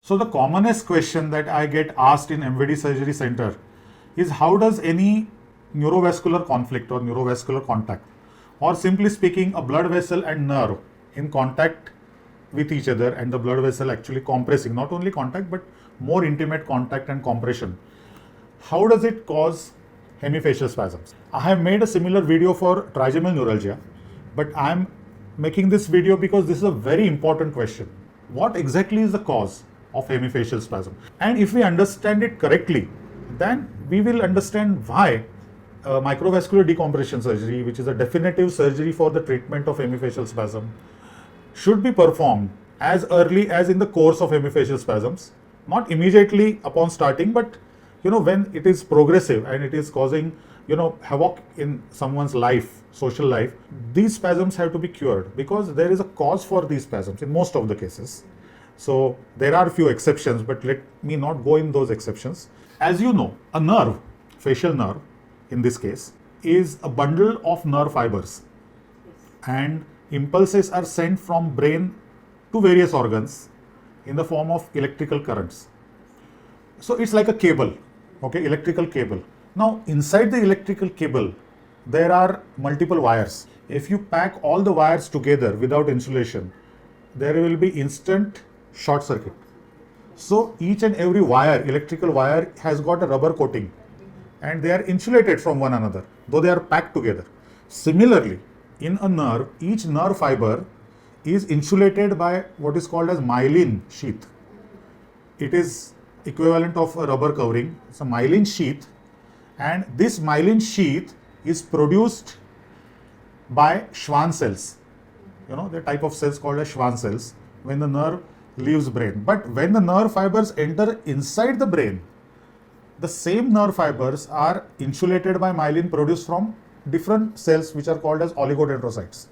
So the commonest question that I get asked in MVD surgery center is how does any neurovascular conflict or neurovascular contact, or simply speaking a blood vessel and nerve in contact with each other and the blood vessel actually compressing, not only contact but more intimate contact and compression, how does it cause hemifacial spasms? I have made a similar video for trigeminal neuralgia, but I am making this video because this is a very important question. What exactly is the cause of hemifacial spasm? And if we understand it correctly, then we will understand why microvascular decompression surgery, which is a definitive surgery for the treatment of hemifacial spasm, should be performed as early as in the course of hemifacial spasms, not immediately upon starting, but when it is progressive and it is causing havoc in someone's life, social life. These spasms have to be cured because there is a cause for these spasms in most of the cases. So there are a few exceptions, but let me not go in those exceptions. As you know, a nerve, facial nerve in this case, is a bundle of nerve fibers, and impulses are sent from brain to various organs in the form of electrical currents. So it's like a cable, okay, electrical cable. Now inside the electrical cable, there are multiple wires. If you pack all the wires together without insulation, there will be instant short circuit. So each and every wire, electrical wire, has got a rubber coating and they are insulated from one another, though they are packed together. Similarly, in a nerve, each nerve fiber is insulated by what is called as myelin sheath. It is equivalent of a rubber covering. It's a myelin sheath, and this myelin sheath is produced by Schwann cells. The type of cells called as Schwann cells when the nerve leaves brain. But when the nerve fibers enter inside the brain, the same nerve fibers are insulated by myelin produced from different cells which are called as oligodendrocytes.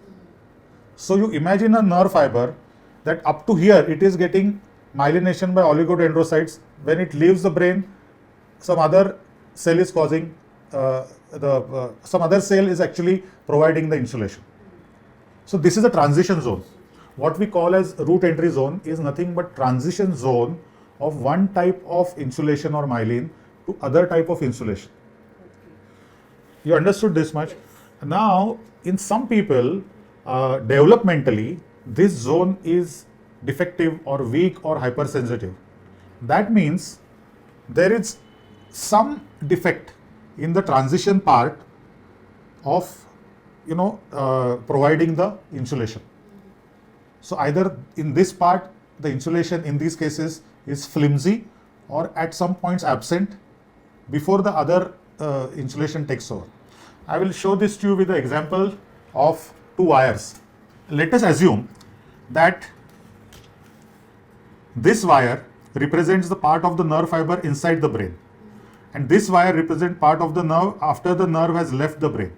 So you imagine a nerve fiber that up to here it is getting myelination by oligodendrocytes. When it leaves the brain, some other cell is causing some other cell is actually providing the insulation. So this is a transition zone. What we call as root entry zone is nothing but transition zone of one type of insulation or myelin to other type of insulation. You understood this much? Now, in some people, developmentally, this zone is defective or weak or hypersensitive. That means there is some defect in the transition part of providing the insulation. So either in this part the insulation in these cases is flimsy or at some points absent before the other insulation takes over. I will show this to you with the example of two wires. Let us assume that this wire represents the part of the nerve fiber inside the brain, and this wire represents part of the nerve after the nerve has left the brain.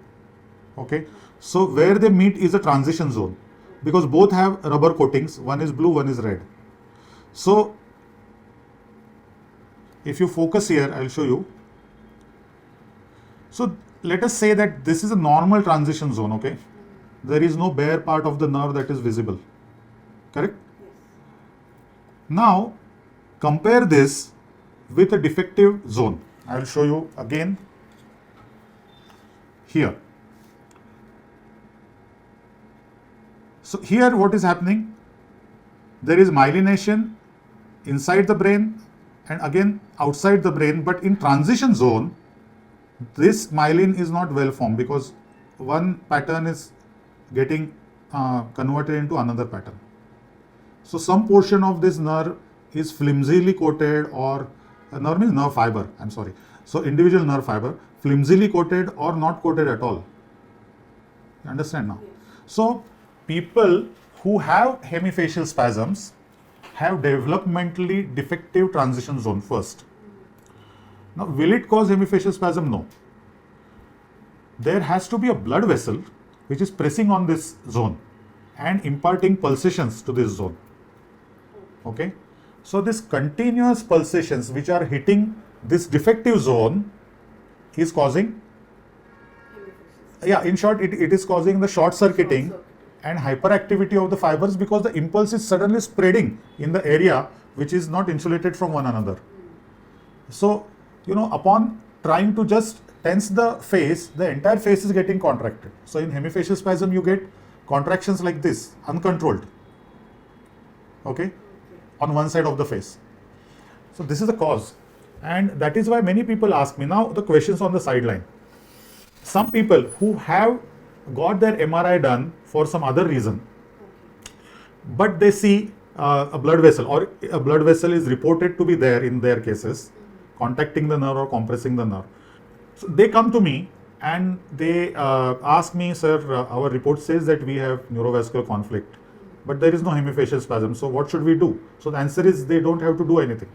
Okay, so where they meet is a transition zone because both have rubber coatings, one is blue, one is red. So if you focus here, I'll show you. So let us say that this is a normal transition zone, okay? There is no bare part of the nerve that is visible, correct? Now compare this with a defective zone. I will show you again here. So here what is happening? There is myelination inside the brain and again outside the brain, but in transition zone, this myelin is not well formed because one pattern is getting converted into another pattern. So some portion of this nerve is flimsily coated, or nerve means nerve fiber, I'm sorry. So individual nerve fiber, flimsily coated or not coated at all. You understand now? So people who have hemifacial spasms have developmentally defective transition zone first. Now, will it cause hemifacial spasm? No. There has to be a blood vessel which is pressing on this zone and imparting pulsations to this zone. Okay. So this continuous pulsations which are hitting this defective zone is causing, in short, it is causing the short circuiting and hyperactivity of the fibers because the impulse is suddenly spreading in the area which is not insulated from one another. So, upon trying to just tense the face, the entire face is getting contracted. So in hemifacial spasm, you get contractions like this, uncontrolled, okay, on one side of the face. So this is the cause. And that is why many people ask me, now the questions on the sideline. Some people who have got their MRI done for some other reason, but they see a blood vessel, or a blood vessel is reported to be there in their cases, contacting the nerve or compressing the nerve. So they come to me and they ask me, sir, our report says that we have neurovascular conflict, but there is no hemifacial spasm. So what should we do? So the answer is they don't have to do anything.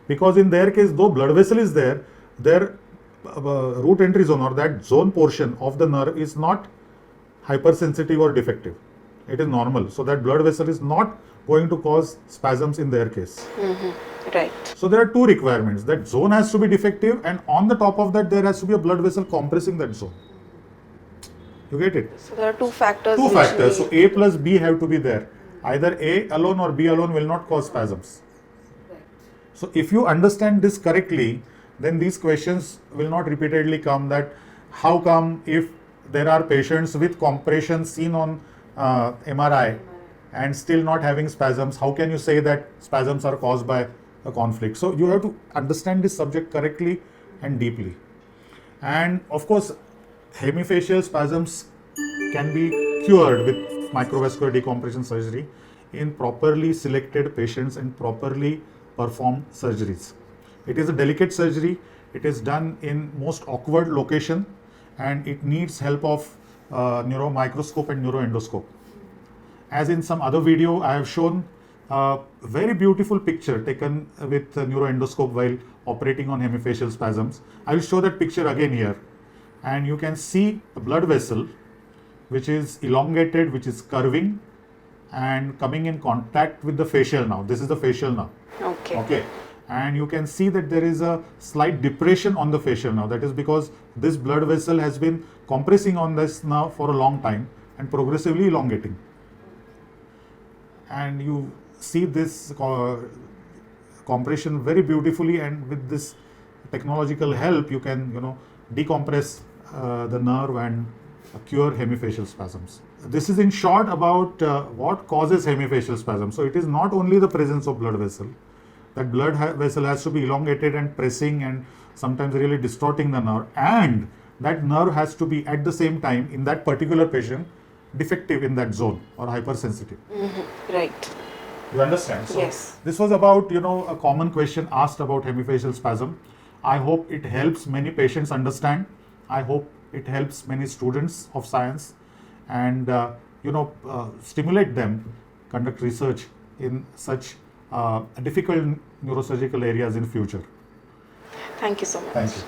Because in their case, though blood vessel is there, their root entry zone or that zone portion of the nerve is not hypersensitive or defective. It is normal. So that blood vessel is not going to cause spasms in their case. Right. So there are two requirements. That zone has to be defective, and on the top of that there has to be a blood vessel compressing that zone. You get it? So there are two factors. Two factors. So A plus B have to be there. Either A alone or B alone will not cause spasms. So if you understand this correctly, then these questions will not repeatedly come, that how come if there are patients with compression seen on MRI and still not having spasms, how can you say that spasms are caused by a conflict? So you have to understand this subject correctly and deeply. And of course, hemifacial spasms can be cured with microvascular decompression surgery in properly selected patients and properly performed surgeries. It is a delicate surgery. It is done in most awkward location, and it needs help of neuromicroscope and neuroendoscope. As in some other video, I have shown a very beautiful picture taken with neuroendoscope while operating on hemifacial spasms. I will show that picture again here, and you can see a blood vessel which is elongated, which is curving and coming in contact with the facial nerve. This is the facial nerve. Okay. And you can see that there is a slight depression on the facial nerve. That is because this blood vessel has been compressing on this nerve for a long time and progressively elongating. And you see this compression very beautifully, and with this technological help, you can decompress the nerve and cure hemifacial spasms. This is in short about what causes hemifacial spasm. So it is not only the presence of blood vessel. That blood vessel has to be elongated and pressing and sometimes really distorting the nerve, and that nerve has to be at the same time in that particular patient defective in that zone or hypersensitive. Right. You understand? So yes. This was about a common question asked about hemifacial spasm. I hope it helps many patients understand. I hope it helps many students of science, and stimulate them conduct research in such difficult neurosurgical areas in future. Thank you so much. Thank you.